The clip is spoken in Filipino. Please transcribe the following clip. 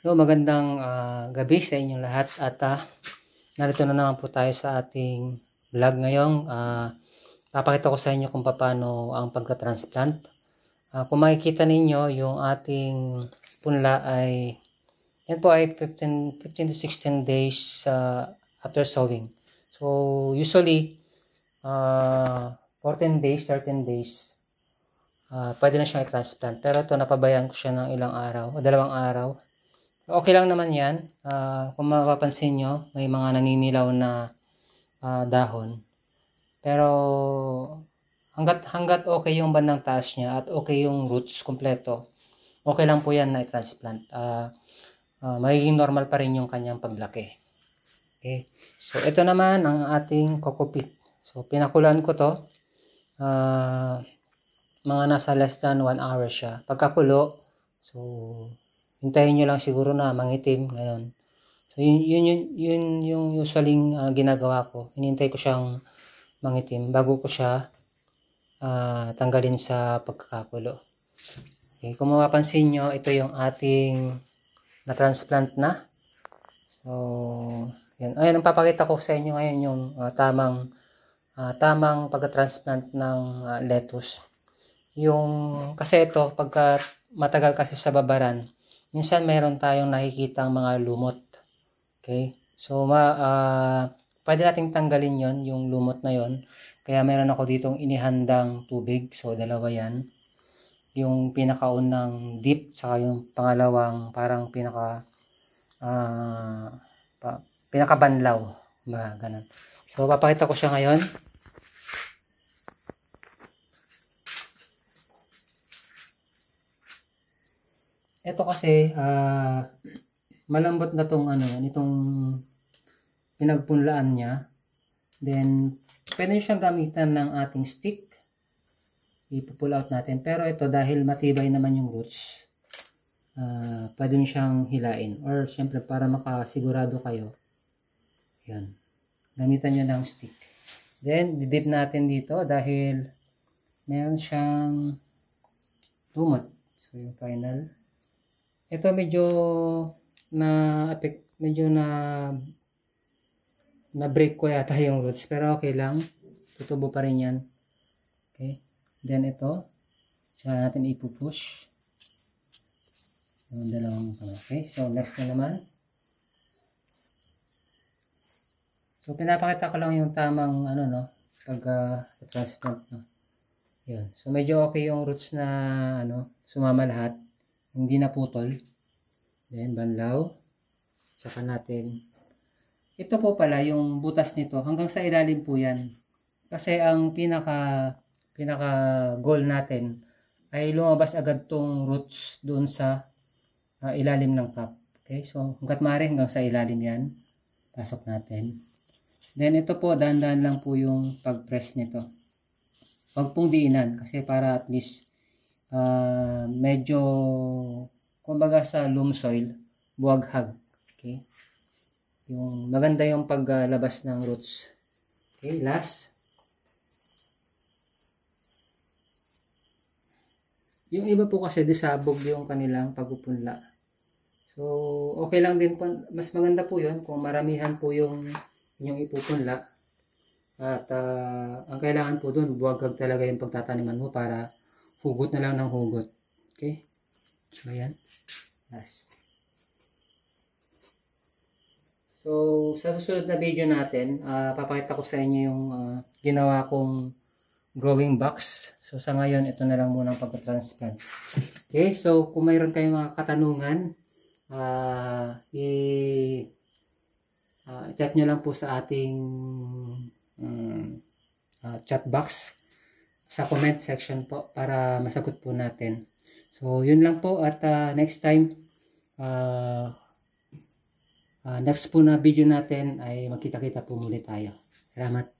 So, magandang gabi sa inyong lahat at narito na naman po tayo sa ating vlog ngayong papakita ko sa inyo kung paano ang pagka-transplant. Kung makikita ninyo yung ating punla ay yan po ay 15 to 16 days after sowing. So usually 14 days, 13 days pwede na siyang i-transplant, pero ito napabayaan ko siya ng ilang araw o 2 araw. Okay lang naman yan. Kung mapapansin nyo, may mga naninilaw na dahon. Pero hanggat okay yung bandang taas niya at okay yung roots kompleto, okay lang po yan na i-transplant. Magiging normal pa rin yung kanyang paglaki. Okay. So ito naman ang ating coco peat. So pinakulan ko to. Mga nasa less than 1 hour siya. Pagkakulo, so hintayin nyo lang siguro na mangitim, gano'n. So yun yung usually ginagawa ko. Hinintay ko siyang mangitim bago ko siya tanggalin sa pagkakakulo. Okay, kung mapapansin nyo, ito yung ating na-transplant na. So yan. Ayun, ang papakita ko sa inyo ngayon yung tamang pagka-transplant ng lettuce. Kasi ito, pagka matagal kasi sa babaran, minsan mayroon tayong nakikitang mga lumot. Okay? So, pwede nating tanggalin yon, yung lumot na yon. Kaya meron ako ditong inihandang tubig. So, 2 yan. Yung pinakaunang deep, saka yung pangalawang parang pinakabanlaw. Ganun. So, papakita ko siya ngayon. Ito kasi malambot na tong itong pinagpunlaan niya. Then pwede siyang gamitan ng ating stick. Ipo-pull out natin. Pero ito dahil matibay naman yung roots, pwede siyang hilain. Or syempre para makasigurado kayo, yan, gamitan niyo ng stick. Then didip natin dito dahil meron siyang lumot. So yung final. Ito medyo na-break ko yata yung roots, pero okay lang. Tutubo pa rin yan. Okay. Then ito, tsaka natin ipupush. Yung dalawang, okay. So next na naman. So pinapakita ko lang yung tamang pag-transplant. Yan. So medyo okay yung roots na sumama lahat. Hindi naputol. Then banlaw. Saka natin. Ito po pala yung butas nito. Hanggang sa ilalim po yan. Kasi ang pinaka goal natin ay lumabas agad tong roots doon sa ilalim ng cup. Okay? So hanggat maaari hanggang sa ilalim yan. Pasok natin. Then ito po, dahan-dahan lang po yung pag-press nito. Huwag pong diinan. Kasi para at least medyo kumbaga sa loam soil, buwaghag. Okay? Yung maganda yung paglabas ng roots. Okay, last. Yung iba po kasi disabog yung kanilang pagpupunla. So, okay lang din po. Mas maganda po yun kung maramihan po yung inyong ipupunla. At ang kailangan po dun, buwaghag talaga yung pagtataniman mo para hugot na lang ng hugot. Okay? So, ayan. Last. So, sa susunod na video natin, papakita ko sa inyo yung ginawa kong growing box. So, sa ngayon, ito na lang muna ang pag-transplant. Okay? So, kung mayroon kayong mga katanungan, i-chat nyo lang po sa ating chat box sa comment section po para masagot po natin. So yun lang po at next time next po na video natin ay magkita-kita po muli tayo. Salamat.